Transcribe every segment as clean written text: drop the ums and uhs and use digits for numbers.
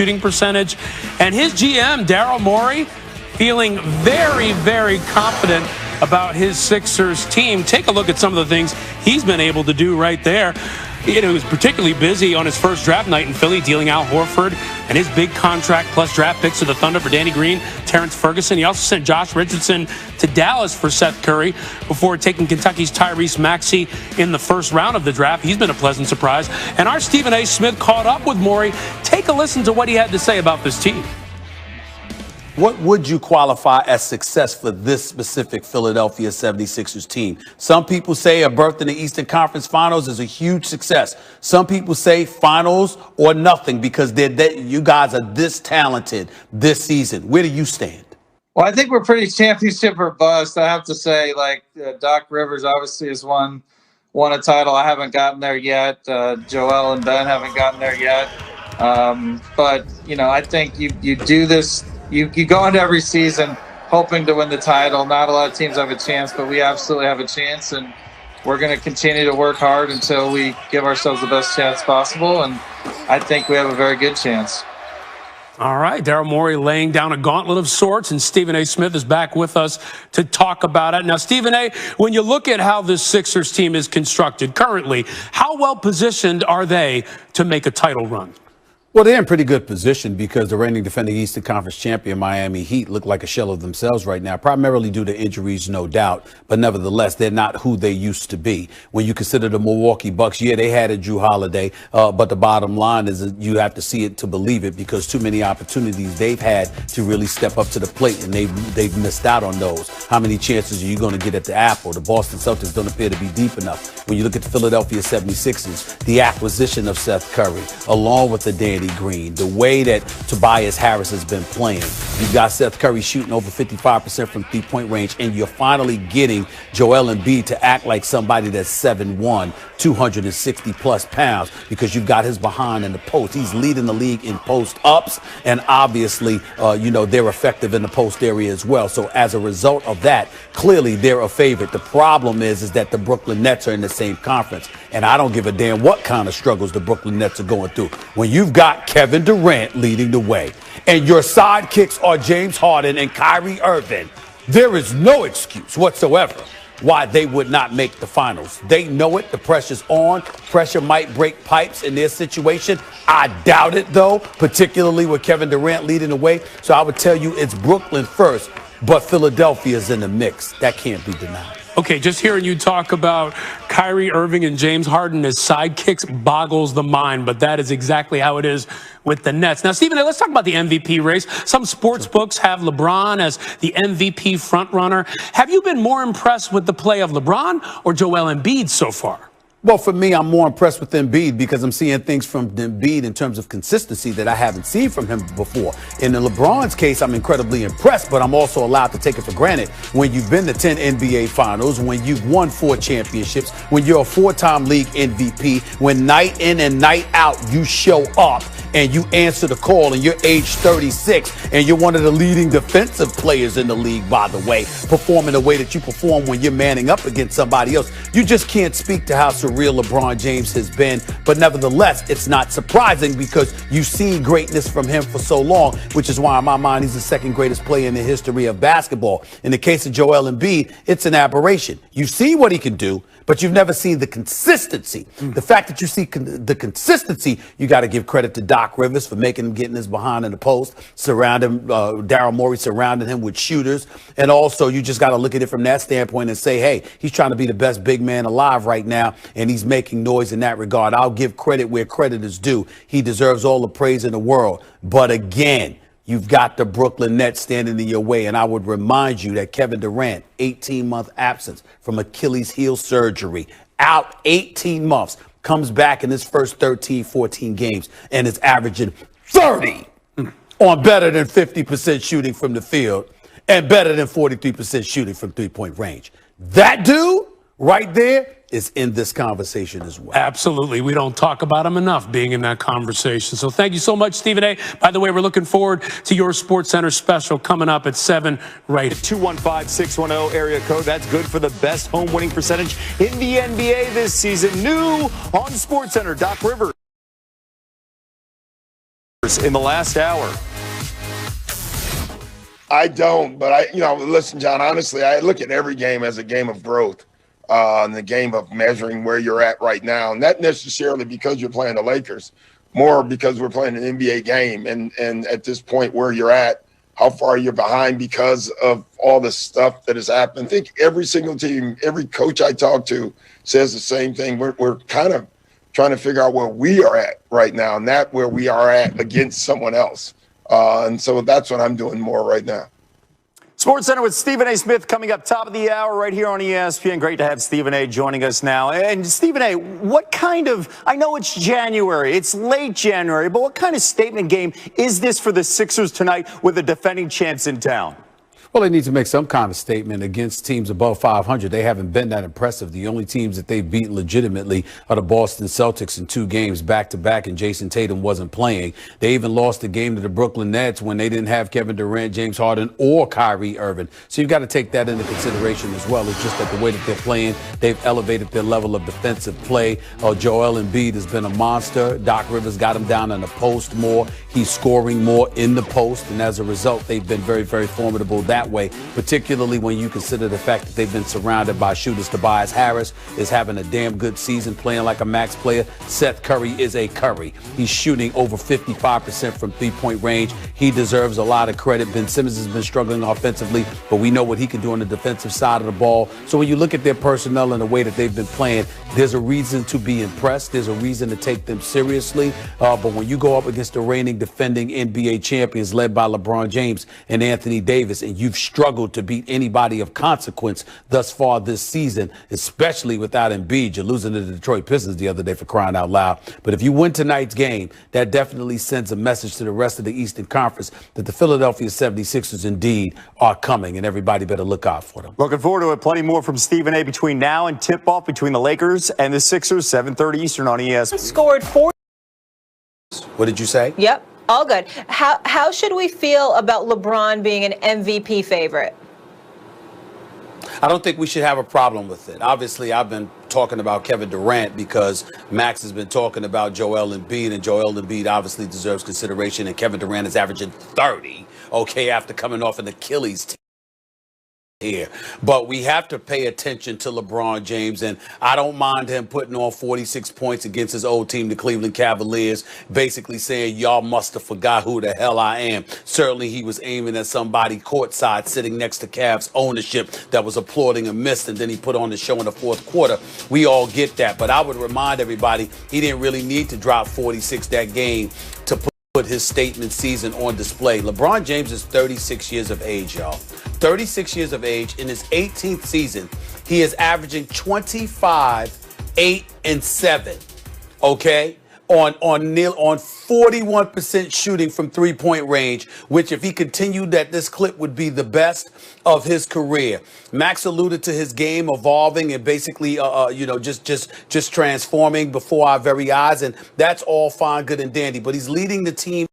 shooting percentage. And his GM, Daryl Morey, feeling very, very confident about his Sixers team. Take a look at some of the things he's been able to do right there. He was particularly busy on his first draft night in Philly, dealing out Horford and his big contract plus draft picks to the Thunder for Danny Green, Terrence Ferguson. He also sent Josh Richardson to Dallas for Seth Curry before taking Kentucky's Tyrese Maxey in the first round of the draft. He's been a pleasant surprise. And our Stephen A. Smith caught up with Morey. Take a listen to what he had to say about this team. What would you qualify as success for this specific Philadelphia 76ers team? Some people say a berth in the Eastern Conference Finals is a huge success. Some people say finals or nothing because you guys are this talented this season. Where do you stand? Well, I think we're pretty championship or bust. I have to say, Doc Rivers obviously has won a title. I haven't gotten there yet. Joel and Ben haven't gotten there yet. But, I think you do this. You go into every season hoping to win the title. Not a lot of teams have a chance, but we absolutely have a chance, and we're going to continue to work hard until we give ourselves the best chance possible, and I think we have a very good chance. All right, Daryl Morey laying down a gauntlet of sorts, and Stephen A. Smith is back with us to talk about it. Now, Stephen A., when you look at how this Sixers team is constructed currently, how well positioned are they to make a title run? Well, they're in pretty good position because the reigning defending Eastern Conference champion Miami Heat look like a shell of themselves right now, primarily due to injuries, no doubt. But nevertheless, they're not who they used to be. When you consider the Milwaukee Bucks, yeah, they had a Drew Holiday, but the bottom line is that you have to see it to believe it because too many opportunities they've had to really step up to the plate, and they've missed out on those. How many chances are you going to get at the apple? The Boston Celtics don't appear to be deep enough. When you look at the Philadelphia 76ers, the acquisition of Seth Curry, along with the Danny Green, the way that Tobias Harris has been playing. You've got Seth Curry shooting over 55% from three-point range, and you're finally getting Joel Embiid to act like somebody that's 7'1", 260-plus pounds because you've got his behind in the post. He's leading the league in post-ups, and obviously, they're effective in the post area as well. So as a result of that, clearly they're a favorite. The problem is that the Brooklyn Nets are in the same conference, and I don't give a damn what kind of struggles the Brooklyn Nets are going through. When you've got Kevin Durant leading the way, and your sidekicks are James Harden and Kyrie Irving, there is no excuse whatsoever why they would not make the finals. They know it. The pressure's on. Pressure might break pipes in their situation. I doubt it, though, particularly with Kevin Durant leading the way. So I would tell you it's Brooklyn first, but Philadelphia's in the mix. That can't be denied. Okay, just hearing you talk about Kyrie Irving and James Harden as sidekicks boggles the mind, but that is exactly how it is with the Nets. Now, Stephen, let's talk about the MVP race. Some sports books have LeBron as the MVP frontrunner. Have you been more impressed with the play of LeBron or Joel Embiid so far? Well, for me, I'm more impressed with Embiid because I'm seeing things from Embiid in terms of consistency that I haven't seen from him before. In LeBron's case, I'm incredibly impressed, but I'm also allowed to take it for granted. When you've been to 10 NBA Finals, when you've won 4 championships, when you're a 4-time league MVP, when night in and night out you show up and you answer the call and you're age 36 and you're one of the leading defensive players in the league, by the way, performing the way that you perform when you're manning up against somebody else. You just can't speak to how surreal LeBron James has been. But nevertheless, it's not surprising because you've seen greatness from him for so long, which is why in my mind he's the second greatest player in the history of basketball. In the case of Joel Embiid, it's an aberration. You see what he can do, but you've never seen the consistency. The fact that you see the consistency, you got to give credit to Doc Rivers for making him getting his behind in the post, Daryl Morey surrounding him with shooters. And also, you just got to look at it from that standpoint and say, hey, he's trying to be the best big man alive right now, and he's making noise in that regard. I'll give credit where credit is due. He deserves all the praise in the world. But again, you've got the Brooklyn Nets standing in your way. And I would remind you that Kevin Durant, 18-month absence from Achilles heel surgery, out 18 months, comes back in his first 13, 14 games and is averaging 30 on better than 50% shooting from the field and better than 43% shooting from three-point range. That dude right there is in this conversation as well. Absolutely. We don't talk about him enough being in that conversation. So thank you so much, Stephen A. By the way, we're looking forward to your SportsCenter special coming up at 7 right. 215-610 area code. That's good for the best home winning percentage in the NBA this season. New on SportsCenter, Doc Rivers. Lakers in the last hour. I don't, but listen, John, honestly, I look at every game as a game of growth, and the game of measuring where you're at right now. Not necessarily because you're playing the Lakers, more because we're playing an NBA game. And at this point where you're at, how far you're behind because of all the stuff that has happened. I think every single team, every coach I talk to says the same thing. We're kind of trying to figure out where we are at right now, not where we are at against someone else. And so that's what I'm doing more right now. Sports Center with Stephen A. Smith coming up top of the hour right here on ESPN. Great to have Stephen A. joining us now. And Stephen A., what kind of, I know it's January, it's late January, but what kind of statement game is this for the Sixers tonight with the defending champs in town? Well, they need to make some kind of statement against teams above 500. They haven't been that impressive. The only teams that they've beaten legitimately are the Boston Celtics in 2 games back-to-back, and Jason Tatum wasn't playing. They even lost the game to the Brooklyn Nets when they didn't have Kevin Durant, James Harden, or Kyrie Irving. So you've got to take that into consideration as well. It's just that the way that they're playing, they've elevated their level of defensive play. Joel Embiid has been a monster. Doc Rivers got him down in the post more. He's scoring more in the post, and as a result, they've been very, very formidable that way, particularly when you consider the fact that they've been surrounded by shooters. Tobias Harris is having a damn good season, playing like a max player. Seth Curry is a Curry. He's shooting over 55% from three-point range. He deserves a lot of credit. Ben Simmons has been struggling offensively, but we know what he can do on the defensive side of the ball. So when you look at their personnel and the way that they've been playing, there's a reason to be impressed. There's a reason to take them seriously. But when you go up against the reigning defending NBA champions led by LeBron James and Anthony Davis, and you've struggled to beat anybody of consequence thus far this season, especially without Embiid. You're losing to the Detroit Pistons the other day, for crying out loud. But if you win tonight's game, that definitely sends a message to the rest of the Eastern Conference that the Philadelphia 76ers indeed are coming, and everybody better look out for them. Looking forward to it. Plenty more from Stephen A. between now and tip-off between the Lakers and the Sixers, 7:30 Eastern on ESPN. Scored 4. What did you say? Yep, all good. How should we feel about LeBron being an MVP favorite? I don't think we should have a problem with it. Obviously, I've been talking about Kevin Durant because Max has been talking about Joel Embiid, and Joel Embiid obviously deserves consideration, and Kevin Durant is averaging 30, after coming off an Achilles tear here. But we have to pay attention to LeBron James, and I don't mind him putting on 46 points against his old team, the Cleveland Cavaliers, basically saying, y'all must have forgot who the hell I am. Certainly he was aiming at somebody courtside sitting next to Cavs ut that was applauding a miss, and then he put on the show in the fourth quarter. We all get that, but I would remind everybody he didn't really need to drop 46 that game to put his statement season on display. LeBron James is 36 years of age, y'all. 36 years of age. In his 18th season, he is averaging 25, 8, and 7. Okay? On 41% shooting from three-point range, which if he continued at this clip would be the best of his career. Max alluded to his game evolving and basically, just transforming before our very eyes, and that's all fine, good, and dandy. But he's leading the team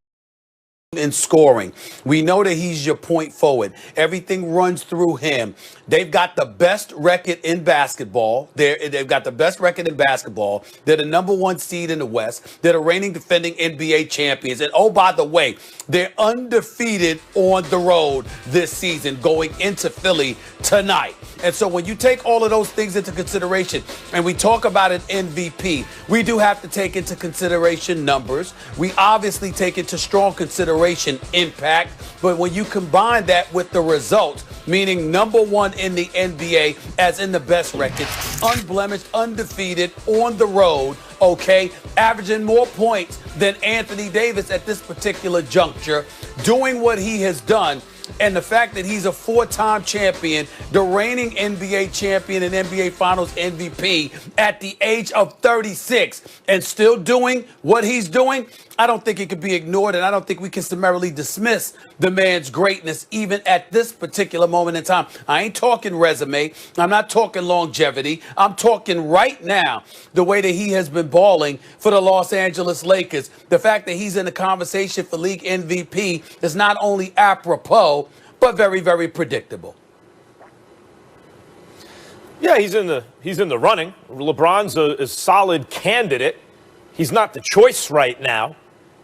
in scoring. We know that he's your point forward. Everything runs through him. They've got the best record in basketball. They've got the best record in basketball. They're the number 1 seed in the West. They're the reigning defending NBA champions. And oh, by the way, they're undefeated on the road this season going into Philly tonight. And so when you take all of those things into consideration and we talk about an MVP, we do have to take into consideration numbers. We obviously take into strong consideration impact. But when you combine that with the results, meaning number 1 in the NBA, as in the best record, unblemished, undefeated, on the road, okay, averaging more points than Anthony Davis at this particular juncture, doing what he has done, and the fact that he's a 4-time champion, the reigning NBA champion and NBA Finals MVP at the age of 36, and still doing what he's doing, I don't think it could be ignored, and I don't think we can summarily dismiss the man's greatness even at this particular moment in time. I ain't talking resume. I'm not talking longevity. I'm talking right now the way that he has been balling for the Los Angeles Lakers. The fact that he's in the conversation for league MVP is not only apropos, but very, very predictable. Yeah, he's in the running. LeBron's a solid candidate. He's not the choice right now.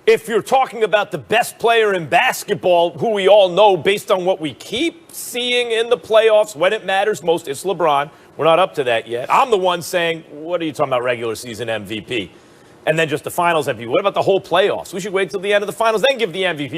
If you're talking about the best player in basketball, who we all know based on what we keep seeing in the playoffs when it matters most, it's LeBron. We're not up to that yet. I'm the one saying, what are you talking about, regular season MVP? And then just the finals MVP. What about the whole playoffs? We should wait till the end of the finals, then give the MVP.